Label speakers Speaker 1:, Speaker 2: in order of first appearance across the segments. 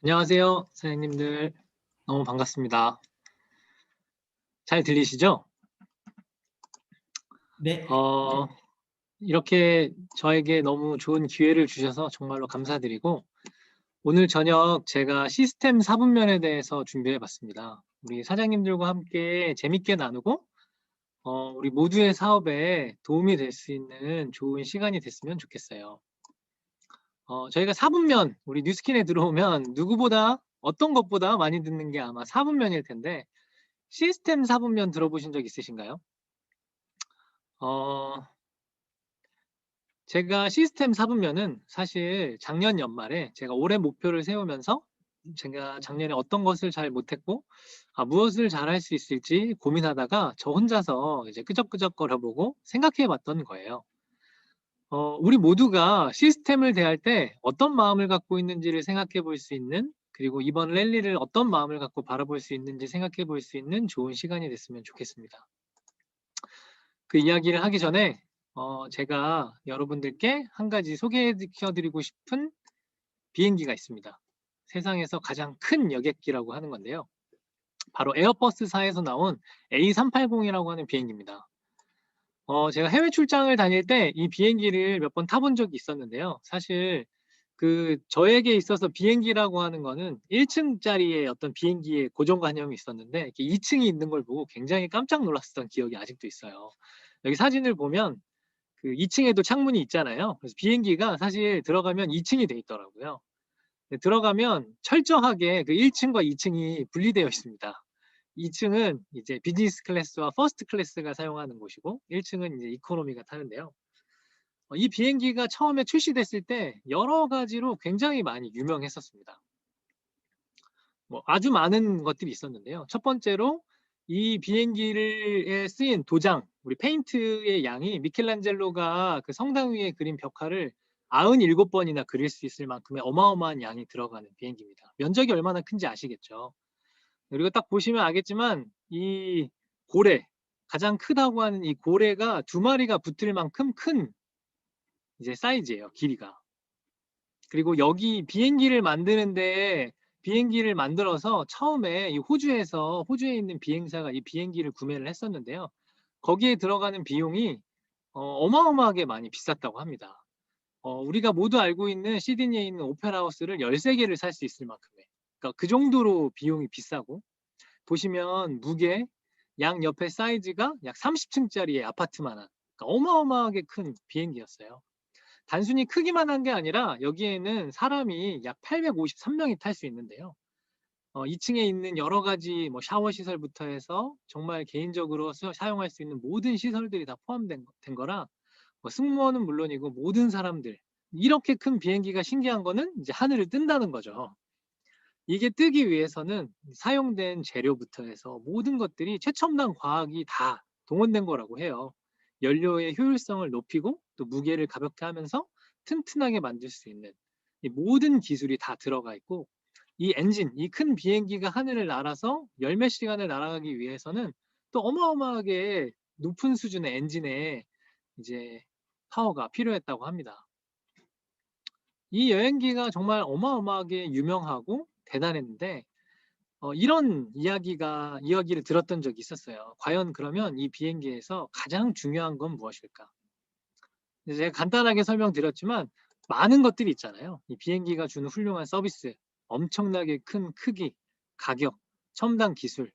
Speaker 1: 안녕하세요, 사장님들. 너무 반갑습니다. 잘 들리시죠?
Speaker 2: 네.
Speaker 1: 어, 이렇게 저에게 너무 좋은 기회를 주셔서 정말로 감사드리고, 오늘 저녁 제가 시스템 4분면에 대해서 준비해 봤습니다. 우리 사장님들과 함께 재밌게 나누고, 우리 모두의 사업에 도움이 될 수 있는 좋은 시간이 됐으면 좋겠어요. 저희가 4분면, 우리 뉴스킨에 들어오면 누구보다, 어떤 것보다 많이 듣는 게 아마 4분면일 텐데, 시스템 4분면 들어보신 적 있으신가요? 어, 제가 시스템 4분면은 사실 작년 연말에 제가 올해 목표를 세우면서 제가 작년에 어떤 것을 잘 못했고, 무엇을 잘할 수 있을지 고민하다가 저 혼자서 이제 끄적끄적 거려보고 생각해 봤던 거예요. 우리 모두가 시스템을 대할 때 어떤 마음을 갖고 있는지를 생각해 볼 수 있는, 그리고 이번 랠리를 어떤 마음을 갖고 바라볼 수 있는지 생각해 볼 수 있는 좋은 시간이 됐으면 좋겠습니다. 그 이야기를 하기 전에 제가 여러분들께 한 가지 소개해 드리고 싶은 비행기가 있습니다. 세상에서 가장 큰 여객기라고 하는 건데요. 바로 에어버스사에서 나온 A380이라고 하는 비행기입니다. 제가 해외 출장을 다닐 때 이 비행기를 몇 번 타본 적이 있었는데요. 사실 저에게 있어서 비행기라고 하는 거는 1층짜리의 어떤 비행기의 고정관념이 있었는데, 이렇게 2층이 있는 걸 보고 굉장히 깜짝 놀랐었던 기억이 아직도 있어요. 여기 사진을 보면 2층에도 창문이 있잖아요. 그래서 비행기가 사실 들어가면 2층이 돼 있더라고요. 네, 들어가면 철저하게 1층과 2층이 분리되어 있습니다. 2층은 이제 비즈니스 클래스와 퍼스트 클래스가 사용하는 곳이고, 1층은 이제 이코노미가 타는데요. 이 비행기가 처음에 출시됐을 때 여러 가지로 굉장히 많이 유명했었습니다. 뭐 아주 많은 것들이 있었는데요. 첫 번째로 이 비행기에 쓰인 도장, 우리 페인트의 양이 미켈란젤로가 그 성당 위에 그린 벽화를 97번이나 그릴 수 있을 만큼의 어마어마한 양이 들어가는 비행기입니다. 면적이 얼마나 큰지 아시겠죠? 그리고 딱 보시면 알겠지만 이 고래, 가장 크다고 하는 이 고래가 두 마리가 붙을 만큼 큰 이제 사이즈예요, 길이가. 그리고 여기 비행기를 만들어서 처음에 이 호주에 있는 비행사가 이 비행기를 구매를 했었는데요. 거기에 들어가는 비용이 어마어마하게 많이 비쌌다고 합니다. 우리가 모두 알고 있는 시드니에 있는 오페라 하우스를 13개를 살 수 있을 만큼의, 그러니까 그 정도로 비용이 비싸고, 보시면 무게, 양 옆에 사이즈가 약 30층짜리의 아파트만한, 그러니까 어마어마하게 큰 비행기였어요. 단순히 크기만 한 게 아니라 여기에는 사람이 약 853명이 탈 수 있는데요. 2층에 있는 여러 가지 뭐 샤워 시설부터 해서 정말 개인적으로 사용할 수 있는 모든 시설들이 다 포함된 거라, 뭐 승무원은 물론이고 모든 사람들, 이렇게 큰 비행기가 신기한 거는 이제 하늘을 뜬다는 거죠. 이게 뜨기 위해서는 사용된 재료부터 해서 모든 것들이 최첨단 과학이 다 동원된 거라고 해요. 연료의 효율성을 높이고 또 무게를 가볍게 하면서 튼튼하게 만들 수 있는 이 모든 기술이 다 들어가 있고, 이 엔진, 이 큰 비행기가 하늘을 날아서 열 몇 시간을 날아가기 위해서는 또 어마어마하게 높은 수준의 엔진에 이제 파워가 필요했다고 합니다. 이 여행기가 정말 어마어마하게 유명하고 대단했는데, 이런 이야기를 들었던 적이 있었어요. 과연 그러면 이 비행기에서 가장 중요한 건 무엇일까? 제가 간단하게 설명드렸지만 많은 것들이 있잖아요. 이 비행기가 주는 훌륭한 서비스, 엄청나게 큰 크기, 가격, 첨단 기술,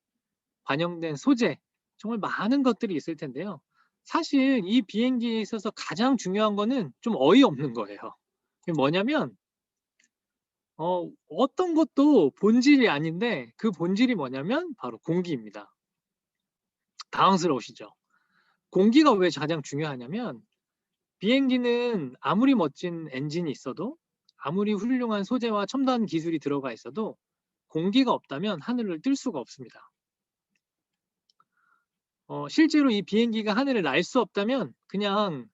Speaker 1: 반영된 소재, 정말 많은 것들이 있을 텐데요. 사실 이 비행기에 있어서 가장 중요한 거는 좀 어이없는 거예요. 그게 뭐냐면 어떤 것도 본질이 아닌데, 그 본질이 뭐냐면 바로 공기입니다. 당황스러우시죠? 공기가 왜 가장 중요하냐면, 비행기는 아무리 멋진 엔진이 있어도, 아무리 훌륭한 소재와 첨단 기술이 들어가 있어도 공기가 없다면 하늘을 뜰 수가 없습니다. 실제로 이 비행기가 하늘을 날 수 없다면 그냥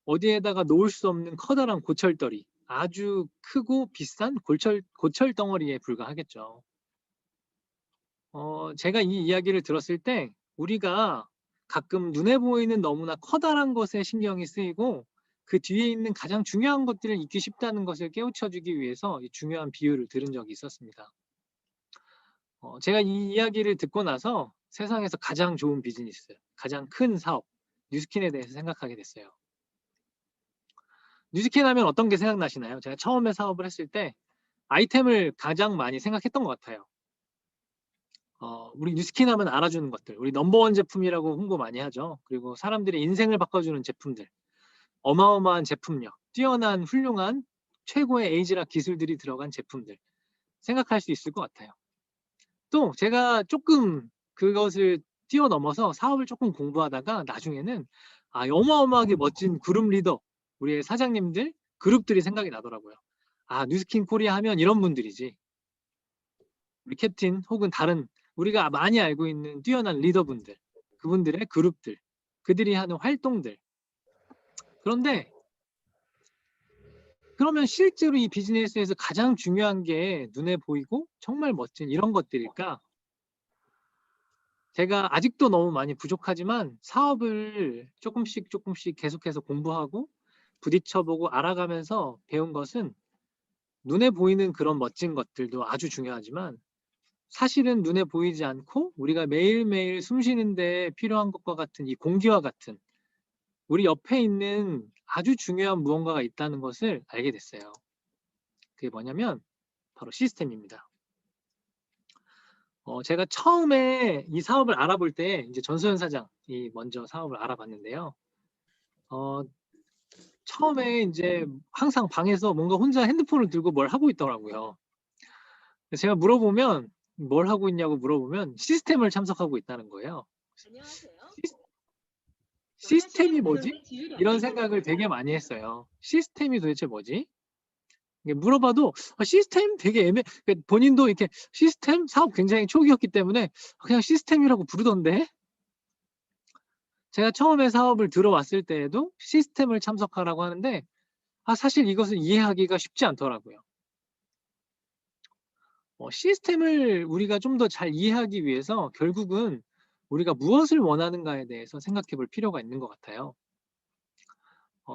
Speaker 1: 어디에다가 놓을 수 없는 커다란 고철더리, 아주 크고 비싼 고철 덩어리에 불과하겠죠. 제가 이 이야기를 들었을 때 우리가 가끔 눈에 보이는 너무나 커다란 것에 신경이 쓰이고, 그 뒤에 있는 가장 중요한 것들을 잊기 쉽다는 것을 깨우쳐주기 위해서 이 중요한 비유를 들은 적이 있었습니다. 제가 이 이야기를 듣고 나서 세상에서 가장 좋은 비즈니스, 가장 큰 사업, 뉴스킨에 대해서 생각하게 됐어요. 뉴스킨 하면 어떤 게 생각나시나요? 제가 처음에 사업을 했을 때 아이템을 가장 많이 생각했던 것 같아요. 우리 뉴스킨 하면 알아주는 것들, 우리 넘버원 제품이라고 홍보 많이 하죠. 그리고 사람들의 인생을 바꿔주는 제품들, 어마어마한 제품력, 뛰어난 훌륭한 최고의 에이지락 기술들이 들어간 제품들 생각할 수 있을 것 같아요. 또 제가 조금 그것을 뛰어넘어서 사업을 조금 공부하다가 나중에는 어마어마하게 멋진 그룹 리더, 우리의 사장님들, 그룹들이 생각이 나더라고요. 뉴스킨 코리아 하면 이런 분들이지. 우리 캡틴 혹은 다른 우리가 많이 알고 있는 뛰어난 리더분들, 그분들의 그룹들, 그들이 하는 활동들. 그런데 그러면 실제로 이 비즈니스에서 가장 중요한 게 눈에 보이고 정말 멋진 이런 것들일까? 제가 아직도 너무 많이 부족하지만 사업을 조금씩 계속해서 공부하고 부딪혀보고 알아가면서 배운 것은 눈에 보이는 그런 멋진 것들도 아주 중요하지만 사실은 눈에 보이지 않고 우리가 매일매일 숨쉬는 데 필요한 것과 같은 이 공기와 같은 우리 옆에 있는 아주 중요한 무언가가 있다는 것을 알게 됐어요. 그게 뭐냐면 바로 시스템입니다. 제가 처음에 이 사업을 알아볼 때 이제 전소연 사장이 먼저 사업을 알아봤는데요. 처음에 이제 항상 방에서 뭔가 혼자 핸드폰을 들고 뭘 하고 있더라고요. 제가 물어보면 뭘 하고 있냐고 물어보면 시스템을 참석하고 있다는 거예요.
Speaker 2: 안녕하세요.
Speaker 1: 시스템이 뭐지? 이런 생각을 되게 많이 했어요. 시스템이 도대체 뭐지? 물어봐도 시스템 되게 본인도 이렇게 시스템 사업 굉장히 초기였기 때문에 그냥 시스템이라고 부르던데. 제가 처음에 사업을 들어왔을 때에도 시스템을 참석하라고 하는데 사실 이것을 이해하기가 쉽지 않더라고요. 시스템을 우리가 좀 더 잘 이해하기 위해서 결국은 우리가 무엇을 원하는가에 대해서 생각해 볼 필요가 있는 것 같아요.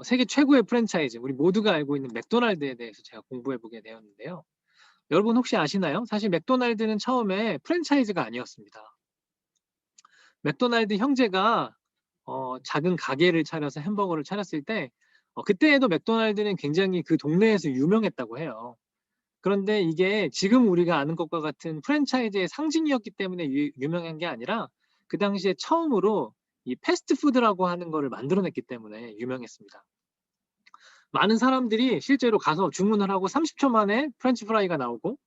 Speaker 1: 세계 최고의 프랜차이즈, 우리 모두가 알고 있는 맥도날드에 대해서 제가 공부해 보게 되었는데요. 여러분 혹시 아시나요? 사실 맥도날드는 처음에 프랜차이즈가 아니었습니다. 맥도날드 형제가 작은 가게를 차려서 햄버거를 차렸을 때 그때에도 맥도날드는 굉장히 그 동네에서 유명했다고 해요. 그런데 이게 지금 우리가 아는 것과 같은 프랜차이즈의 상징이었기 때문에 유명한 게 아니라 그 당시에 처음으로 이 패스트푸드라고 하는 거를 만들어냈기 때문에 유명했습니다. 많은 사람들이 실제로 가서 주문을 하고 30초 만에 프렌치 프라이가 나오고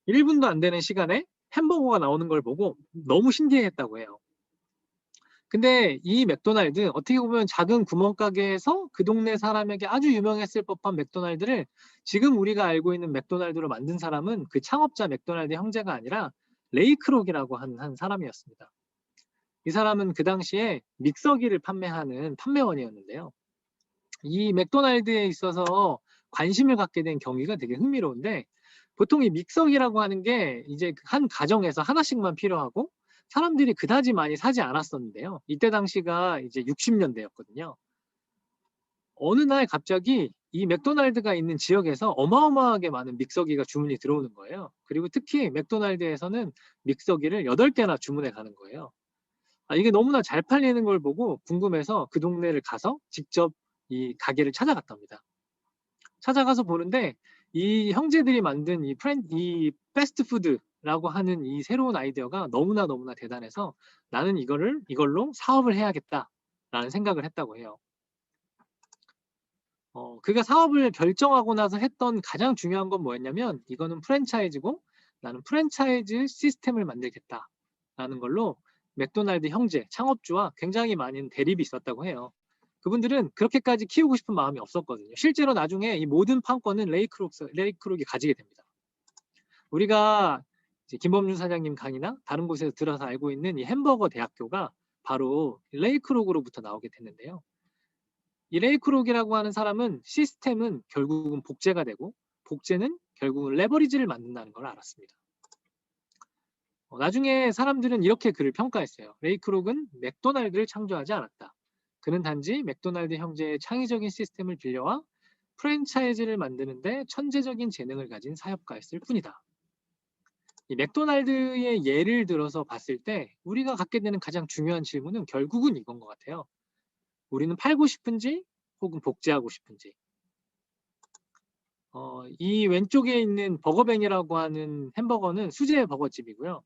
Speaker 1: 1분도 안 되는 시간에 햄버거가 나오는 걸 보고 너무 신기해했다고 해요. 근데 이 맥도날드 어떻게 보면 작은 구멍가게에서 그 동네 사람에게 아주 유명했을 법한 맥도날드를 지금 우리가 알고 있는 맥도날드로 만든 사람은 그 창업자 맥도날드 형제가 아니라 레이 크록이라고 한 사람이었습니다. 이 사람은 그 당시에 믹서기를 판매하는 판매원이었는데요. 이 맥도날드에 있어서 관심을 갖게 된 경위가 되게 흥미로운데 보통 이 믹서기라고 하는 게 이제 한 가정에서 하나씩만 필요하고 사람들이 그다지 많이 사지 않았었는데요. 이때 당시가 이제 60년대였거든요. 어느 날 갑자기 이 맥도날드가 있는 지역에서 어마어마하게 많은 믹서기가 주문이 들어오는 거예요. 그리고 특히 맥도날드에서는 믹서기를 8개나 주문해 가는 거예요. 이게 너무나 잘 팔리는 걸 보고 궁금해서 그 동네를 가서 직접 이 가게를 찾아갔답니다. 찾아가서 보는데 이 형제들이 만든 이 패스트푸드라고 하는 이 새로운 아이디어가 너무나 대단해서 나는 이걸로 사업을 해야겠다라는 생각을 했다고 해요. 그가 사업을 결정하고 나서 했던 가장 중요한 건 뭐였냐면 이거는 프랜차이즈고 나는 프랜차이즈 시스템을 만들겠다라는 걸로 맥도날드 형제 창업주와 굉장히 많은 대립이 있었다고 해요. 그분들은 그렇게까지 키우고 싶은 마음이 없었거든요. 실제로 나중에 이 모든 판권은 레이 크록이 가지게 됩니다. 우리가 이제 김범준 사장님 강의나 다른 곳에서 들어서 알고 있는 이 햄버거 대학교가 바로 레이 크록으로부터 나오게 됐는데요. 이 레이 크록이라고 하는 사람은 시스템은 결국은 복제가 되고 복제는 결국은 레버리지를 만든다는 걸 알았습니다. 나중에 사람들은 이렇게 그를 평가했어요. 레이 크록은 맥도날드를 창조하지 않았다. 그는 단지 맥도날드 형제의 창의적인 시스템을 빌려와 프랜차이즈를 만드는데 천재적인 재능을 가진 사업가였을 뿐이다. 이 맥도날드의 예를 들어서 봤을 때 우리가 갖게 되는 가장 중요한 질문은 결국은 이건 것 같아요. 우리는 팔고 싶은지 혹은 복제하고 싶은지. 이 왼쪽에 있는 버거뱅이라고 하는 햄버거는 수제 버거집이고요.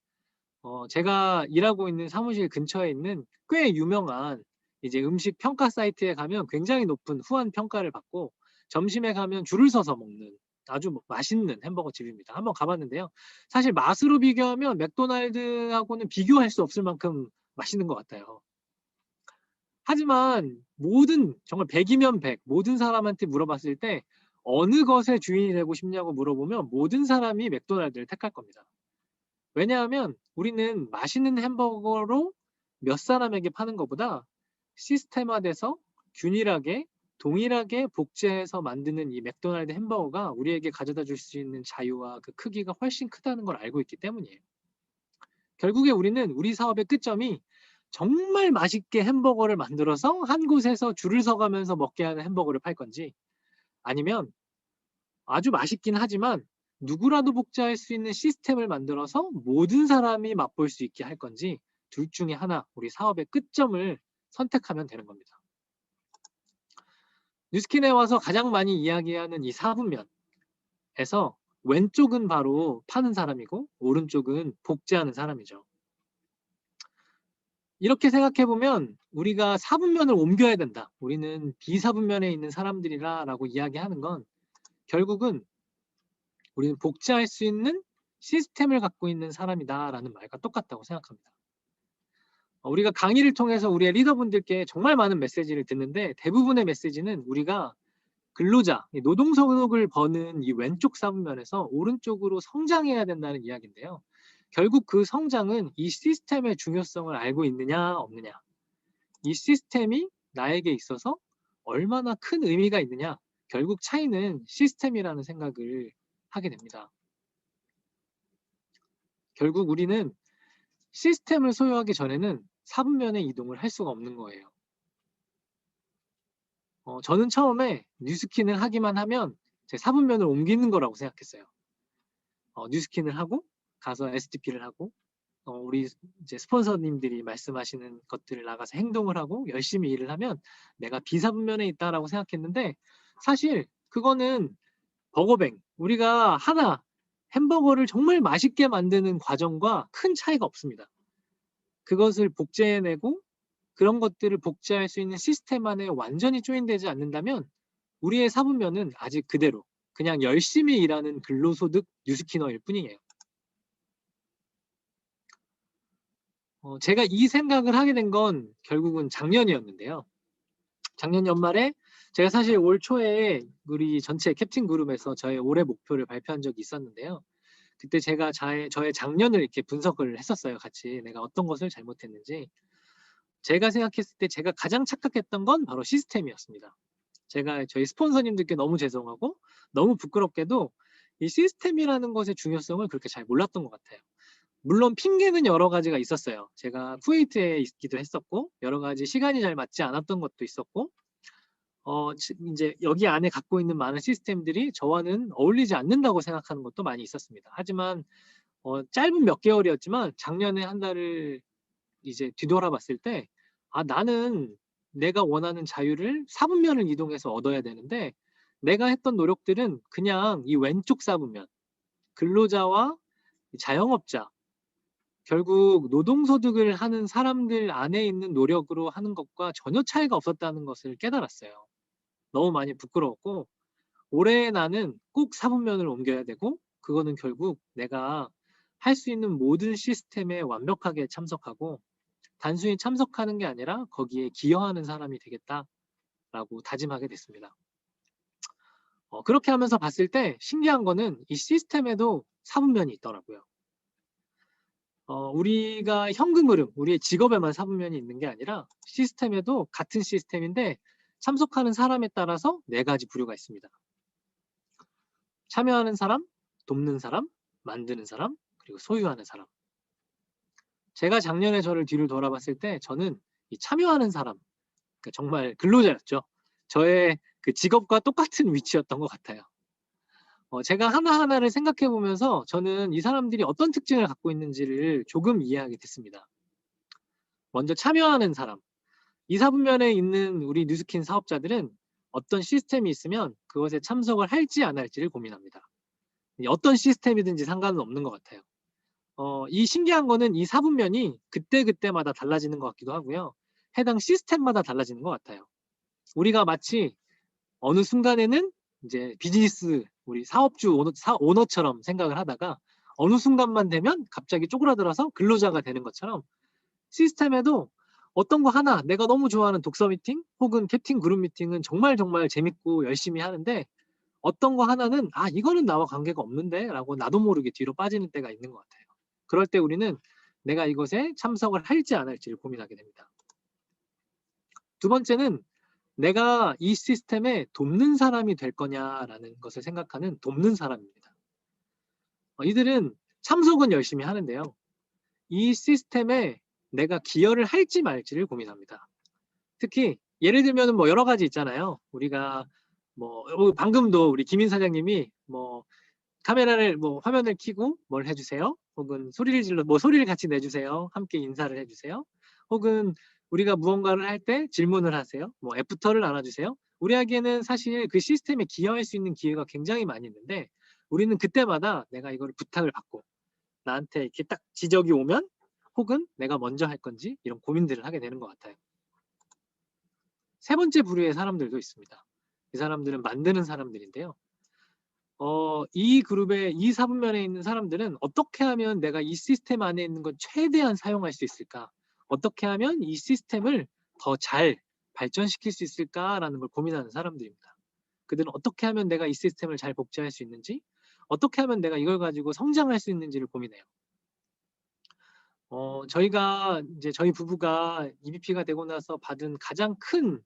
Speaker 1: 제가 일하고 있는 사무실 근처에 있는 꽤 유명한 이제 음식 평가 사이트에 가면 굉장히 높은 후한 평가를 받고 점심에 가면 줄을 서서 먹는 아주 맛있는 햄버거 집입니다. 한번 가봤는데요. 사실 맛으로 비교하면 맥도날드하고는 비교할 수 없을 만큼 맛있는 것 같아요. 하지만 정말 100이면 100, 모든 사람한테 물어봤을 때 어느 것의 주인이 되고 싶냐고 물어보면 모든 사람이 맥도날드를 택할 겁니다. 왜냐하면 우리는 맛있는 햄버거로 몇 사람에게 파는 것보다 시스템화돼서 균일하게 동일하게 복제해서 만드는 이 맥도날드 햄버거가 우리에게 가져다 줄 수 있는 자유와 그 크기가 훨씬 크다는 걸 알고 있기 때문이에요. 결국에 우리는 우리 사업의 끝점이 정말 맛있게 햄버거를 만들어서 한 곳에서 줄을 서가면서 먹게 하는 햄버거를 팔 건지, 아니면 아주 맛있긴 하지만 누구라도 복제할 수 있는 시스템을 만들어서 모든 사람이 맛볼 수 있게 할 건지, 둘 중에 하나 우리 사업의 끝점을 선택하면 되는 겁니다. 뉴스킨에 와서 가장 많이 이야기하는 이 4분면에서 왼쪽은 바로 파는 사람이고 오른쪽은 복제하는 사람이죠. 이렇게 생각해보면 우리가 4분면을 옮겨야 된다, 우리는 비사분면에 있는 사람들이라 라고 이야기하는 건 결국은 우리는 복제할 수 있는 시스템을 갖고 있는 사람이다 라는 말과 똑같다고 생각합니다. 우리가 강의를 통해서 우리의 리더분들께 정말 많은 메시지를 듣는데 대부분의 메시지는 우리가 근로자, 노동소득을 버는 이 왼쪽 4분면에서 오른쪽으로 성장해야 된다는 이야기인데요. 결국 그 성장은 이 시스템의 중요성을 알고 있느냐 없느냐, 이 시스템이 나에게 있어서 얼마나 큰 의미가 있느냐, 결국 차이는 시스템이라는 생각을 하게 됩니다. 결국 우리는 시스템을 소유하기 전에는 4분면의 이동을 할 수가 없는 거예요. 저는 처음에 뉴스킨을 하기만 하면 제 4분면을 옮기는 거라고 생각했어요. 뉴스킨을 하고 가서 STP를 하고 우리 이제 스폰서님들이 말씀하시는 것들을 나가서 행동을 하고 열심히 일을 하면 내가 비사분면에 있다라고 생각했는데, 사실 그거는 버거뱅, 우리가 하나 햄버거를 정말 맛있게 만드는 과정과 큰 차이가 없습니다. 그것을 복제해내고 그런 것들을 복제할 수 있는 시스템 안에 완전히 조인되지 않는다면 우리의 4분면은 아직 그대로 그냥 열심히 일하는 근로소득 뉴스키너일 뿐이에요. 제가 이 생각을 하게 된 건 결국은 작년이었는데요. 작년 연말에 제가 사실 올 초에 우리 전체 캡틴 그룹에서 저의 올해 목표를 발표한 적이 있었는데요. 그때 제가 저의 작년을 이렇게 분석을 했었어요. 같이 내가 어떤 것을 잘못했는지. 제가 생각했을 때 제가 가장 착각했던 건 바로 시스템이었습니다. 제가 저희 스폰서님들께 너무 죄송하고 너무 부끄럽게도 이 시스템이라는 것의 중요성을 그렇게 잘 몰랐던 것 같아요. 물론 핑계는 여러 가지가 있었어요. 제가 쿠웨이트에 있기도 했었고 여러 가지 시간이 잘 맞지 않았던 것도 있었고 이제 여기 안에 갖고 있는 많은 시스템들이 저와는 어울리지 않는다고 생각하는 것도 많이 있었습니다. 하지만 짧은 몇 개월이었지만 작년에 한 달을 이제 뒤돌아봤을 때 나는 내가 원하는 자유를 4분면을 이동해서 얻어야 되는데 내가 했던 노력들은 그냥 이 왼쪽 4분면, 근로자와 자영업자, 결국 노동소득을 하는 사람들 안에 있는 노력으로 하는 것과 전혀 차이가 없었다는 것을 깨달았어요. 너무 많이 부끄러웠고 올해 나는 꼭 4분면을 옮겨야 되고 그거는 결국 내가 할 수 있는 모든 시스템에 완벽하게 참석하고 단순히 참석하는 게 아니라 거기에 기여하는 사람이 되겠다라고 다짐하게 됐습니다. 그렇게 하면서 봤을 때 신기한 거는 이 시스템에도 4분면이 있더라고요. 우리가 현금 흐름, 우리의 직업에만 4분면이 있는 게 아니라 시스템에도 같은 시스템인데 참석하는 사람에 따라서 4가지 부류가 있습니다. 참여하는 사람, 돕는 사람, 만드는 사람, 그리고 소유하는 사람. 제가 작년에 저를 뒤를 돌아봤을 때 저는 이 참여하는 사람, 그러니까 정말 근로자였죠. 저의 그 직업과 똑같은 위치였던 것 같아요. 제가 하나하나를 생각해 보면서 저는 이 사람들이 어떤 특징을 갖고 있는지를 조금 이해하게 됐습니다. 먼저 참여하는 사람. 이사분면에 있는 우리 뉴스킨 사업자들은 어떤 시스템이 있으면 그것에 참석을 할지 안 할지를 고민합니다. 어떤 시스템이든지 상관은 없는 것 같아요. 이 신기한 거는 이 사분면이 그때그때마다 달라지는 것 같기도 하고요. 해당 시스템마다 달라지는 것 같아요. 우리가 마치 어느 순간에는 이제 비즈니스 우리 사업주 오너처럼 생각을 하다가 어느 순간만 되면 갑자기 쪼그라들어서 근로자가 되는 것처럼 시스템에도 어떤 거 하나 내가 너무 좋아하는 독서 미팅 혹은 캡틴 그룹 미팅은 정말 재밌고 열심히 하는데 어떤 거 하나는 '아 이거는 나와 관계가 없는데.' 라고 나도 모르게 뒤로 빠지는 때가 있는 것 같아요. 그럴 때 우리는 내가 이것에 참석을 할지 안 할지를 고민하게 됩니다. 두 번째는 내가 이 시스템에 돕는 사람이 될 거냐라는 것을 생각하는 돕는 사람입니다. 이들은 참석은 열심히 하는데요. 이 시스템에 내가 기여를 할지 말지를 고민합니다. 특히 예를 들면 뭐 여러 가지 있잖아요. 우리가 뭐 방금도 우리 김인 사장님이 뭐 카메라를 뭐 화면을 켜고 뭘 해주세요. 혹은 소리를 질러 뭐 소리를 같이 내주세요. 함께 인사를 해주세요. 혹은 우리가 무언가를 할 때 질문을 하세요. 뭐 애프터를 나눠주세요. 우리에게는 사실 그 시스템에 기여할 수 있는 기회가 굉장히 많이 있는데 우리는 그때마다 내가 이걸 부탁을 받고 나한테 이렇게 딱 지적이 오면 혹은 내가 먼저 할 건지 이런 고민들을 하게 되는 것 같아요. 세 번째 부류의 사람들도 있습니다. 이 사람들은 만드는 사람들인데요. 이 그룹의 이 사분면에 있는 사람들은 어떻게 하면 내가 이 시스템 안에 있는 걸 최대한 사용할 수 있을까? 어떻게 하면 이 시스템을 더 잘 발전시킬 수 있을까라는 걸 고민하는 사람들입니다. 그들은 어떻게 하면 내가 이 시스템을 잘 복제할 수 있는지, 어떻게 하면 내가 이걸 가지고 성장할 수 있는지를 고민해요. 저희가 이제 저희 부부가 EVP가 되고 나서 받은 가장 큰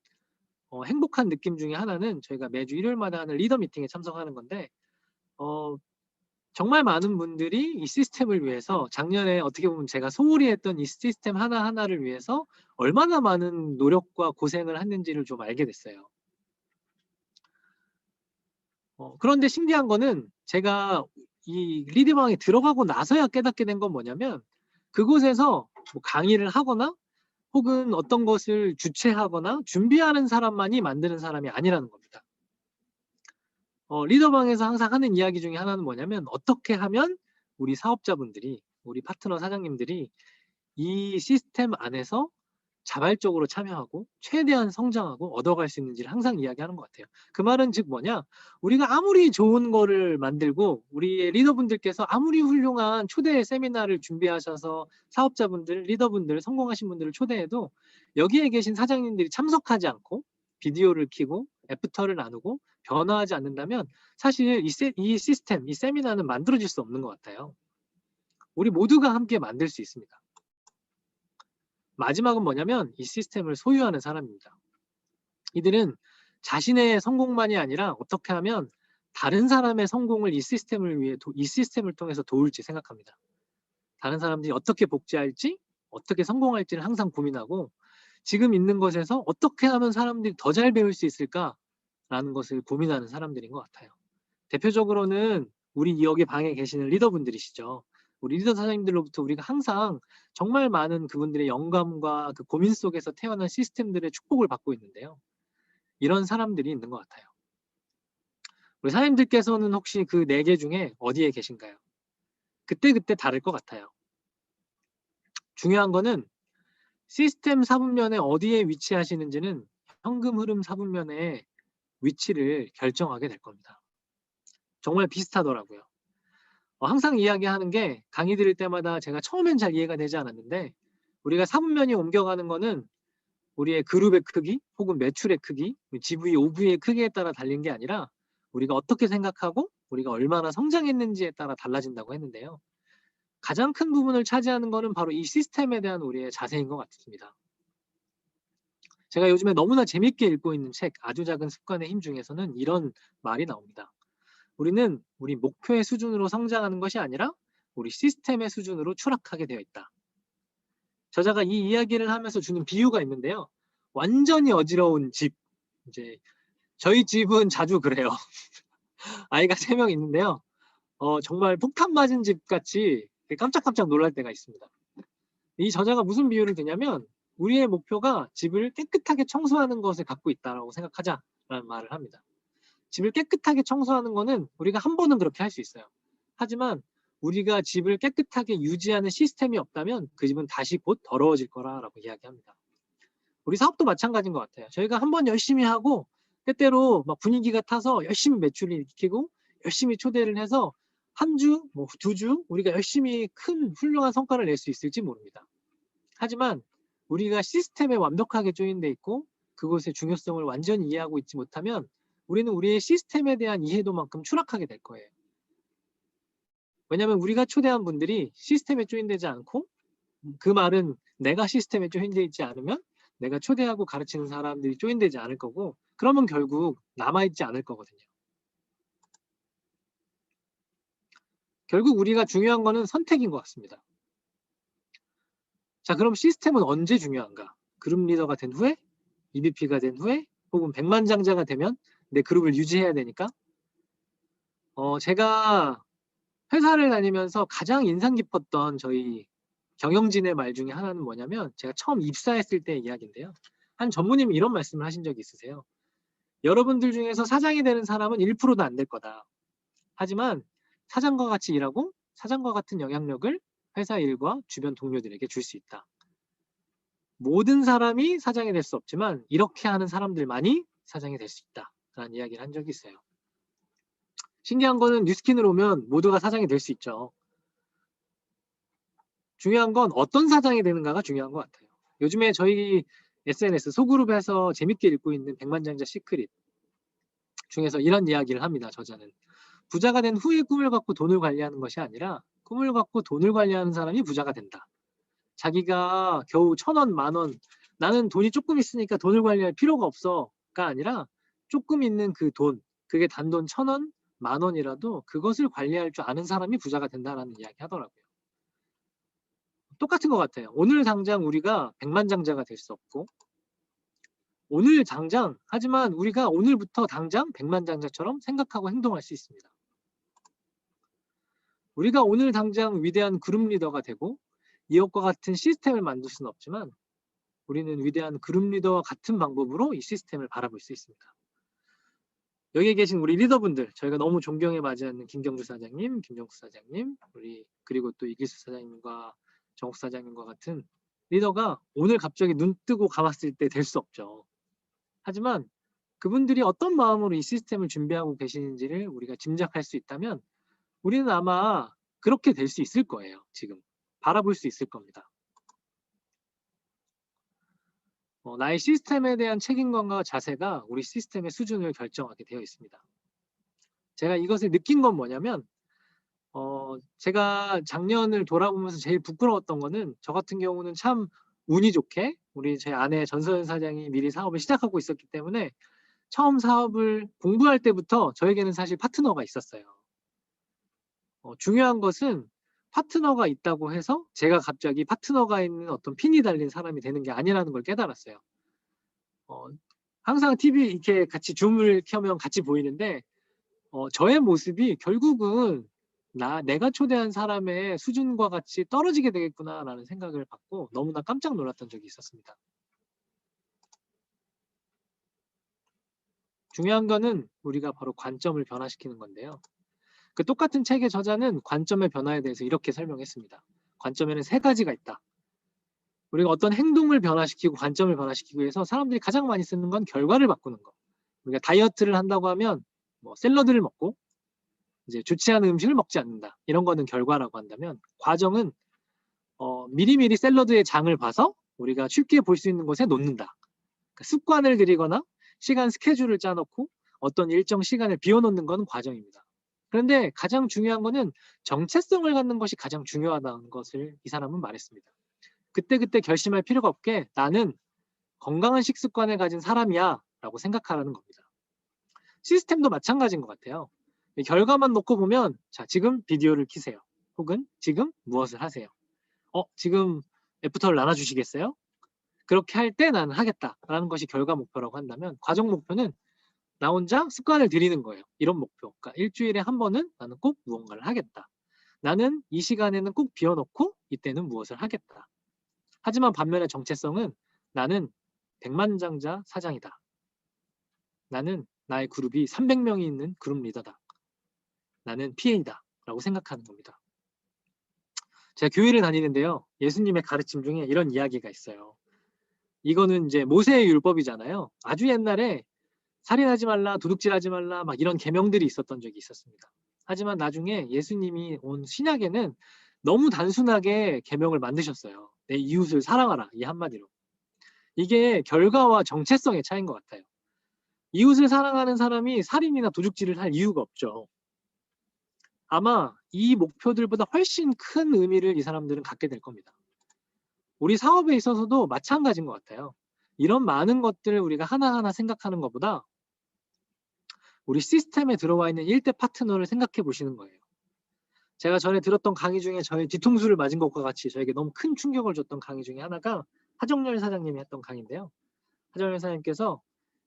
Speaker 1: 행복한 느낌 중에 하나는 저희가 매주 일요일마다 하는 리더 미팅에 참석하는 건데 어, 정말 많은 분들이 이 시스템을 위해서 작년에 어떻게 보면 제가 소홀히 했던 이 시스템 하나하나를 위해서 얼마나 많은 노력과 고생을 했는지를 좀 알게 됐어요. 그런데 신기한 거는 제가 이 리드방에 들어가고 나서야 깨닫게 된 건 뭐냐면 그곳에서 뭐 강의를 하거나 혹은 어떤 것을 주최하거나 준비하는 사람만이 만드는 사람이 아니라는 겁니다. 리더방에서 항상 하는 이야기 중에 하나는 뭐냐면 어떻게 하면 우리 사업자분들이 우리 파트너 사장님들이 이 시스템 안에서 자발적으로 참여하고 최대한 성장하고 얻어갈 수 있는지를 항상 이야기하는 것 같아요. 그 말은 즉 뭐냐? 우리가 아무리 좋은 거를 만들고 우리의 리더분들께서 아무리 훌륭한 초대 세미나를 준비하셔서 사업자분들, 리더분들, 성공하신 분들을 초대해도 여기에 계신 사장님들이 참석하지 않고 비디오를 켜고 애프터를 나누고 변화하지 않는다면 사실 이 시스템, 이 세미나는 만들어질 수 없는 것 같아요. 우리 모두가 함께 만들 수 있습니다. 마지막은 뭐냐면 이 시스템을 소유하는 사람입니다. 이들은 자신의 성공만이 아니라 어떻게 하면 다른 사람의 성공을 이 시스템을 통해서 도울지 생각합니다. 다른 사람들이 어떻게 복제할지, 어떻게 성공할지를 항상 고민하고 지금 있는 것에서 어떻게 하면 사람들이 더 잘 배울 수 있을까라는 것을 고민하는 사람들인 것 같아요. 대표적으로는 우리 여기 방에 계시는 리더분들이시죠. 우리 리더 사장님들로부터 우리가 항상 정말 많은 그분들의 영감과 그 고민 속에서 태어난 시스템들의 축복을 받고 있는데요. 이런 사람들이 있는 것 같아요. 우리 사장님들께서는 혹시 그 4개 중에 어디에 계신가요? 그때그때 다를 것 같아요. 중요한 거는 시스템 사분면에 어디에 위치하시는지는 현금 흐름 사분면의 위치를 결정하게 될 겁니다. 정말 비슷하더라고요. 항상 이야기하는 게 강의 들을 때마다 제가 처음엔 잘 이해가 되지 않았는데 우리가 사분면이 옮겨가는 거는 우리의 그룹의 크기 혹은 매출의 크기, GV, OV의 크기에 따라 달린 게 아니라 우리가 어떻게 생각하고 우리가 얼마나 성장했는지에 따라 달라진다고 했는데요. 가장 큰 부분을 차지하는 거는 바로 이 시스템에 대한 우리의 자세인 것 같습니다. 제가 요즘에 너무나 재밌게 읽고 있는 책 아주 작은 습관의 힘 중에서는 이런 말이 나옵니다. 우리는 우리 목표의 수준으로 성장하는 것이 아니라 우리 시스템의 수준으로 추락하게 되어 있다. 저자가 이 이야기를 하면서 주는 비유가 있는데요. 완전히 어지러운 집. 이제 저희 집은 자주 그래요. 아이가 3명 있는데요. 정말 폭탄 맞은 집 같이 깜짝깜짝 놀랄 때가 있습니다. 이 저자가 무슨 비유를 드냐면 우리의 목표가 집을 깨끗하게 청소하는 것을 갖고 있다고 생각하자라는 말을 합니다. 집을 깨끗하게 청소하는 거는 우리가 한 번은 그렇게 할 수 있어요. 하지만 우리가 집을 깨끗하게 유지하는 시스템이 없다면 그 집은 다시 곧 더러워질 거라고 이야기합니다. 우리 사업도 마찬가지인 것 같아요. 저희가 한 번 열심히 하고 때때로 막 분위기가 타서 열심히 매출을 일으키고 열심히 초대를 해서 한 주, 뭐 2주 우리가 열심히 큰 훌륭한 성과를 낼 수 있을지 모릅니다. 하지만 우리가 시스템에 완벽하게 조인돼 있고 그것의 중요성을 완전히 이해하고 있지 못하면 우리는 우리의 시스템에 대한 이해도만큼 추락하게 될 거예요. 왜냐하면 우리가 초대한 분들이 시스템에 조인되지 않고 그 말은 내가 시스템에 조인되어 있지 않으면 내가 초대하고 가르치는 사람들이 조인되지 않을 거고 그러면 결국 남아있지 않을 거거든요. 결국 우리가 중요한 거는 선택인 것 같습니다. 자, 그럼 시스템은 언제 중요한가? 그룹 리더가 된 후에? EVP가 된 후에? 혹은 백만장자가 되면 내 그룹을 유지해야 되니까? 제가 회사를 다니면서 가장 인상 깊었던 저희 경영진의 말 중에 하나는 뭐냐면 제가 처음 입사했을 때 이야기인데요. 한 전무님이 이런 말씀을 하신 적이 있으세요. 여러분들 중에서 사장이 되는 사람은 1%도 안 될 거다. 하지만 사장과 같이 일하고 사장과 같은 영향력을 회사 일과 주변 동료들에게 줄 수 있다. 모든 사람이 사장이 될 수 없지만 이렇게 하는 사람들만이 사장이 될 수 있다. 라는 이야기를 한 적이 있어요. 신기한 거는 뉴스킨으로 오면 모두가 사장이 될 수 있죠. 중요한 건 어떤 사장이 되는가가 중요한 것 같아요. 요즘에 저희 SNS 소그룹에서 재밌게 읽고 있는 백만장자 시크릿 중에서 이런 이야기를 합니다. 저자는. 부자가 된 후에 꿈을 갖고 돈을 관리하는 것이 아니라 꿈을 갖고 돈을 관리하는 사람이 부자가 된다. 자기가 겨우 1,000원, 10,000원 나는 돈이 조금 있으니까 돈을 관리할 필요가 없어가 아니라 조금 있는 그 돈, 그게 단돈 1,000원, 10,000원이라도 그것을 관리할 줄 아는 사람이 부자가 된다라는 이야기 하더라고요. 똑같은 것 같아요. 오늘 당장 우리가 백만장자가 될 수 없고 오늘 당장 하지만 우리가 오늘부터 당장 백만장자처럼 생각하고 행동할 수 있습니다. 우리가 오늘 당장 위대한 그룹 리더가 되고 이것과 같은 시스템을 만들 수는 없지만 우리는 위대한 그룹 리더와 같은 방법으로 이 시스템을 바라볼 수 있습니다. 여기에 계신 우리 리더분들, 저희가 너무 존경에 맞이하는 김경주 사장님, 김정수 사장님, 그리고 또 이길수 사장님과 정욱 사장님과 같은 리더가 오늘 갑자기 눈 뜨고 감았을 때 될 수 없죠. 하지만 그분들이 어떤 마음으로 이 시스템을 준비하고 계시는지를 우리가 짐작할 수 있다면 우리는 아마 그렇게 될 수 있을 거예요. 지금 바라볼 수 있을 겁니다. 나의 시스템에 대한 책임감과 자세가 우리 시스템의 수준을 결정하게 되어 있습니다. 제가 이것을 느낀 건 뭐냐면 제가 작년을 돌아보면서 제일 부끄러웠던 거는 저 같은 경우는 참 운이 좋게 우리 제 아내 전서연 사장이 미리 사업을 시작하고 있었기 때문에 처음 사업을 공부할 때부터 저에게는 사실 파트너가 있었어요. 중요한 것은 파트너가 있다고 해서 제가 갑자기 파트너가 있는 어떤 핀이 달린 사람이 되는 게 아니라는 걸 깨달았어요. 항상 TV 이렇게 같이 줌을 켜면 같이 보이는데 저의 모습이 결국은 내가 초대한 사람의 수준과 같이 떨어지게 되겠구나라는 생각을 받고 너무나 깜짝 놀랐던 적이 있었습니다. 중요한 거는 우리가 바로 관점을 변화시키는 건데요. 그 똑같은 책의 저자는 관점의 변화에 대해서 이렇게 설명했습니다. 관점에는 3가지가 있다. 우리가 어떤 행동을 변화시키고 관점을 변화시키기 위해서 사람들이 가장 많이 쓰는 건 결과를 바꾸는 거. 우리가 다이어트를 한다고 하면 뭐 샐러드를 먹고 이제 좋지 않은 음식을 먹지 않는다. 이런 거는 결과라고 한다면 과정은 미리미리 샐러드의 장을 봐서 우리가 쉽게 볼 수 있는 곳에 놓는다. 그러니까 습관을 들이거나 시간 스케줄을 짜놓고 어떤 일정 시간을 비워놓는 건 과정입니다. 그런데 가장 중요한 거는 정체성을 갖는 것이 가장 중요하다는 것을 이 사람은 말했습니다. 그때그때 결심할 필요가 없게 나는 건강한 식습관을 가진 사람이야 라고 생각하라는 겁니다. 시스템도 마찬가지인 것 같아요. 결과만 놓고 보면 자 지금 비디오를 켜세요. 혹은 지금 무엇을 하세요. 지금 애프터를 나눠주시겠어요? 그렇게 할 때 나는 하겠다라는 것이 결과 목표라고 한다면, 과정 목표는 나 혼자 습관을 들이는 거예요. 이런 목표. 그러니까 일주일에 한 번은 나는 꼭 무언가를 하겠다. 나는 이 시간에는 꼭 비워놓고 이때는 무엇을 하겠다. 하지만 반면에 정체성은 나는 백만장자 사장이다. 나는 나의 그룹이 300명이 있는 그룹 리더다. 나는 PA다. 라고 생각하는 겁니다. 제가 교회를 다니는데요. 예수님의 가르침 중에 이런 이야기가 있어요. 이거는 이제 모세의 율법이잖아요. 아주 옛날에 살인하지 말라, 도둑질하지 말라, 막 이런 계명들이 있었던 적이 있었습니다. 하지만 나중에 예수님이 온 신약에는 너무 단순하게 계명을 만드셨어요. 내 이웃을 사랑하라, 이 한마디로. 이게 결과와 정체성의 차이인 것 같아요. 이웃을 사랑하는 사람이 살인이나 도둑질을 할 이유가 없죠. 아마 이 목표들보다 훨씬 큰 의미를 이 사람들은 갖게 될 겁니다. 우리 사업에 있어서도 마찬가지인 것 같아요. 이런 많은 것들을 우리가 하나하나 생각하는 것보다 우리 시스템에 들어와 있는 1대 파트너를 생각해 보시는 거예요. 제가 전에 들었던 강의 중에 저의 뒤통수를 맞은 것과 같이 저에게 너무 큰 충격을 줬던 강의 중에 하나가 하정열 사장님이 했던 강의인데요. 하정열 사장님께서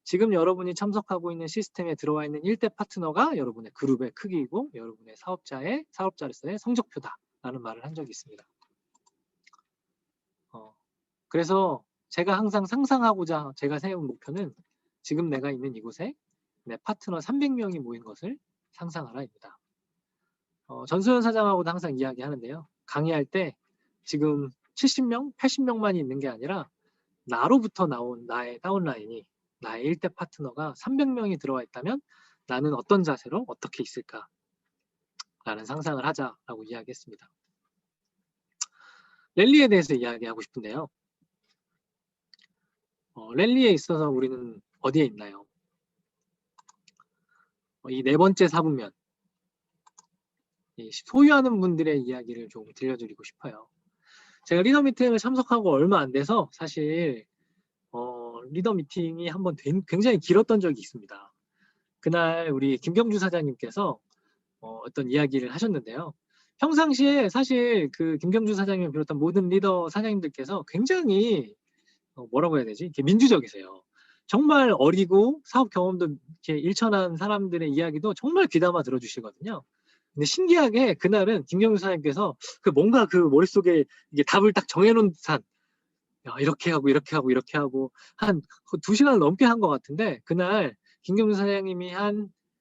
Speaker 1: 지금 여러분이 참석하고 있는 시스템에 들어와 있는 1대 파트너가 여러분의 그룹의 크기이고 여러분의 사업자로서의 성적표다라는 말을 한 적이 있습니다. 그래서 제가 항상 상상하고자 제가 세운 목표는 지금 내가 있는 이곳에 내 파트너 300명이 모인 것을 상상하라입니다. 전소연 사장하고도 항상 이야기하는데요. 강의할 때 지금 70명, 80명만이 있는 게 아니라 나로부터 나온 나의 다운라인이, 나의 1대 파트너가 300명이 들어와 있다면 나는 어떤 자세로 어떻게 있을까? 라는 상상을 하자라고 이야기했습니다. 랠리에 대해서 이야기하고 싶은데요. 랠리에 있어서 우리는 어디에 있나요? 이 네 번째 사분면, 소유하는 분들의 이야기를 좀 들려드리고 싶어요. 제가 리더 미팅을 참석하고 얼마 안 돼서 사실 리더 미팅이 한번 굉장히 길었던 적이 있습니다. 그날 우리 김경주 사장님께서 어떤 이야기를 하셨는데요. 평상시에 사실 그 김경주 사장님을 비롯한 모든 리더 사장님들께서 굉장히 뭐라고 해야 되지? 이렇게 민주적이세요. 정말 어리고 사업 경험도 이렇게 일천한 사람들의 이야기도 정말 귀담아 들어주시거든요. 근데 신기하게 그날은 김경주 사장님께서 그 뭔가 그 머릿속에 이게 답을 딱 정해놓은 듯한, 야, 이렇게 하고 이렇게 하고 이렇게 하고 한 2시간을 넘게 한 것 같은데, 그날 김경주 사장님이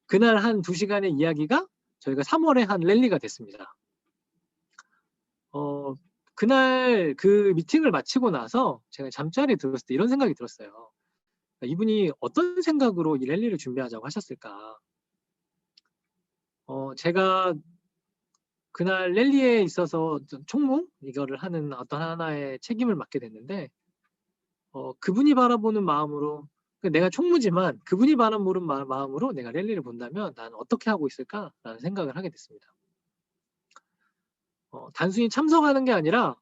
Speaker 1: 그날 한 2시간의 이야기가 저희가 3월에 한 랠리가 됐습니다. 그날 그 미팅을 마치고 나서 제가 잠자리에 들었을 때 이런 생각이 들었어요. 이분이 어떤 생각으로 이 랠리를 준비하자고 하셨을까? 제가 그날 랠리에 있어서 총무 이거를 하는 어떤 하나의 책임을 맡게 됐는데, 그분이 바라보는 마음으로, 내가 총무지만 그분이 바라보는 마음으로 내가 랠리를 본다면 나는 어떻게 하고 있을까라는 생각을 하게 됐습니다. 단순히 참석하는 게 아니라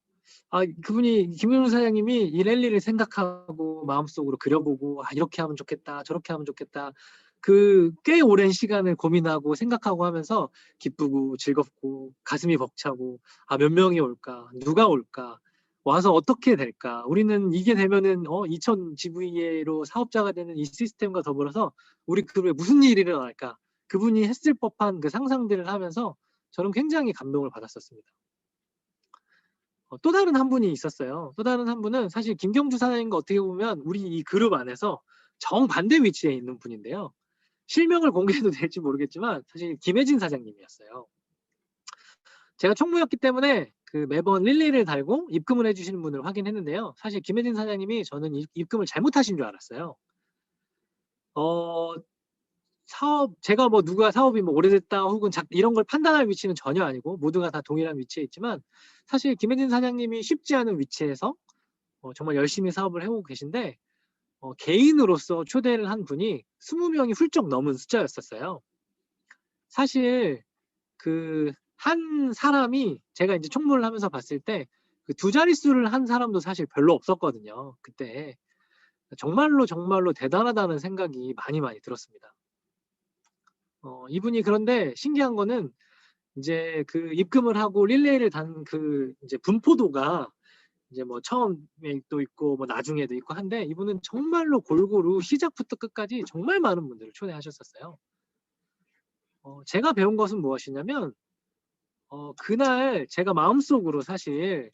Speaker 1: 그분이 김용준 사장님이 이 랠리를 생각하고 마음속으로 그려보고 이렇게 하면 좋겠다 저렇게 하면 좋겠다, 그 꽤 오랜 시간을 고민하고 생각하고 하면서 기쁘고 즐겁고 가슴이 벅차고 몇 명이 올까, 누가 올까, 와서 어떻게 될까, 우리는 이게 되면은 2000 GVA로 사업자가 되는 이 시스템과 더불어서 우리 그룹에 무슨 일이 일어날까, 그분이 했을 법한 그 상상들을 하면서 저는 굉장히 감동을 받았었습니다. 또 다른 한 분이 있었어요. 또 다른 한 분은 사실 김경주 사장님과 어떻게 보면 우리 이 그룹 안에서 정반대 위치에 있는 분인데요. 실명을 공개해도 될지 모르겠지만 사실 김혜진 사장님이었어요. 제가 총무였기 때문에 그 매번 릴레이를 달고 입금을 해주시는 분을 확인했는데요. 사실 김혜진 사장님이 저는 입금을 잘못하신 줄 알았어요. 제가 누가 사업이 오래됐다 혹은 이런 걸 판단할 위치는 전혀 아니고 모두가 다 동일한 위치에 있지만, 사실 김혜진 사장님이 쉽지 않은 위치에서 정말 열심히 사업을 해오고 계신데, 개인으로서 초대를 한 분이 20명이 훌쩍 넘은 숫자였었어요. 사실 그 한 사람이, 제가 이제 총무를 하면서 봤을 때 그 2자릿수를 한 사람도 사실 별로 없었거든요. 그때 정말로 정말로 대단하다는 생각이 많이 들었습니다. 이분이, 그런데 신기한 거는 이제 그 입금을 하고 릴레이를 단 그 이제 분포도가 이제 뭐 처음에 또 있고 뭐 나중에도 있고 한데 이분은 정말로 골고루 시작부터 끝까지 정말 많은 분들을 초대하셨었어요. 제가 배운 것은 무엇이냐면 그날 제가 마음속으로 사실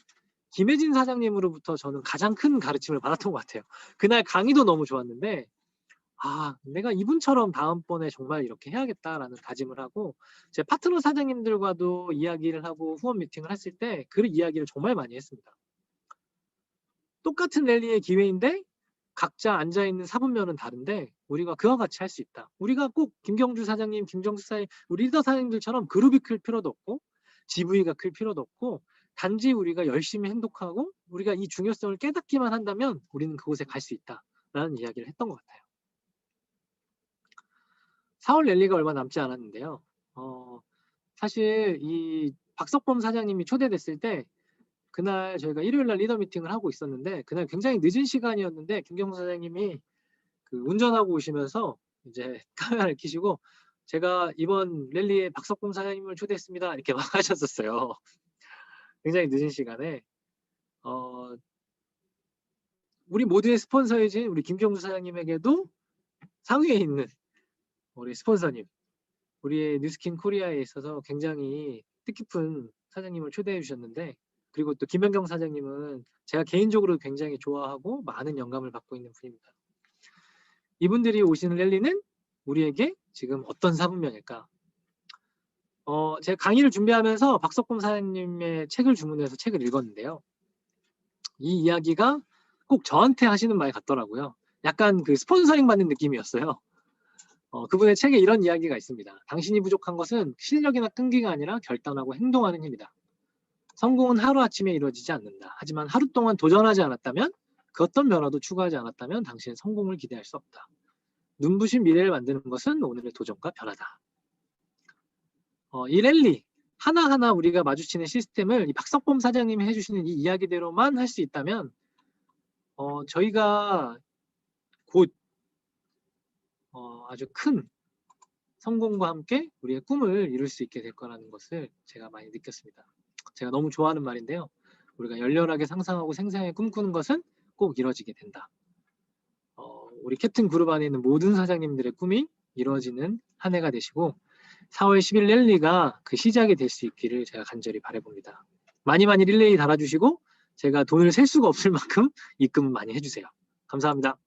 Speaker 1: 김혜진 사장님으로부터 저는 가장 큰 가르침을 받았던 것 같아요. 그날 강의도 너무 좋았는데 내가 이분처럼 다음번에 정말 이렇게 해야겠다라는 다짐을 하고 제 파트너 사장님들과도 이야기를 하고 후원 미팅을 했을 때 그 이야기를 정말 많이 했습니다. 똑같은 랠리의 기회인데 각자 앉아있는 사분면은 다른데 우리가 그와 같이 할 수 있다. 우리가 꼭 김경주 사장님, 김정수 사장님, 우리 리더 사장님들처럼 그룹이 클 필요도 없고 GV가 클 필요도 없고 단지 우리가 열심히 행동하고 우리가 이 중요성을 깨닫기만 한다면 우리는 그곳에 갈 수 있다라는 이야기를 했던 것 같아요. 4월 랠리가 얼마 남지 않았는데요. 사실 이 박석범 사장님이 초대됐을 때 그날 저희가 일요일 날 리더 미팅을 하고 있었는데 그날 굉장히 늦은 시간이었는데 김경수 사장님이 그 운전하고 오시면서 이제 카메라를 켜시고 제가 이번 랠리에 박석범 사장님을 초대했습니다 이렇게 막 하셨었어요. 굉장히 늦은 시간에 우리 모두의 스폰서이신 우리 김경수 사장님에게도 상위에 있는 우리 스폰서님, 우리의 뉴스킨 코리아에 있어서 굉장히 뜻깊은 사장님을 초대해 주셨는데 그리고 또 김현경 사장님은 제가 개인적으로 굉장히 좋아하고 많은 영감을 받고 있는 분입니다. 이분들이 오시는 랠리는 우리에게 지금 어떤 사분면일까? 제가 강의를 준비하면서 박석범 사장님의 책을 주문해서 책을 읽었는데요. 이 이야기가 꼭 저한테 하시는 말 같더라고요. 약간 그 스폰서링 받는 느낌이었어요. 그분의 책에 이런 이야기가 있습니다. 당신이 부족한 것은 실력이나 끈기가 아니라 결단하고 행동하는 힘이다. 성공은 하루아침에 이루어지지 않는다. 하지만 하루 동안 도전하지 않았다면 그 어떤 변화도 추구하지 않았다면 당신은 성공을 기대할 수 없다. 눈부신 미래를 만드는 것은 오늘의 도전과 변화다. 이 랠리 하나하나 우리가 마주치는 시스템을 이 박석범 사장님이 해주시는 이 이야기대로만 할 수 있다면 저희가 곧 아주 큰 성공과 함께 우리의 꿈을 이룰 수 있게 될 거라는 것을 제가 많이 느꼈습니다. 제가 너무 좋아하는 말인데요. 우리가 열렬하게 상상하고 생생하게 꿈꾸는 것은 꼭 이루어지게 된다. 우리 캡틴 그룹 안에 있는 모든 사장님들의 꿈이 이루어지는 한 해가 되시고 4월 10일 랠리가 그 시작이 될 수 있기를 제가 간절히 바라봅니다. 많이 릴레이 달아주시고 제가 돈을 셀 수가 없을 만큼 입금 많이 해주세요. 감사합니다.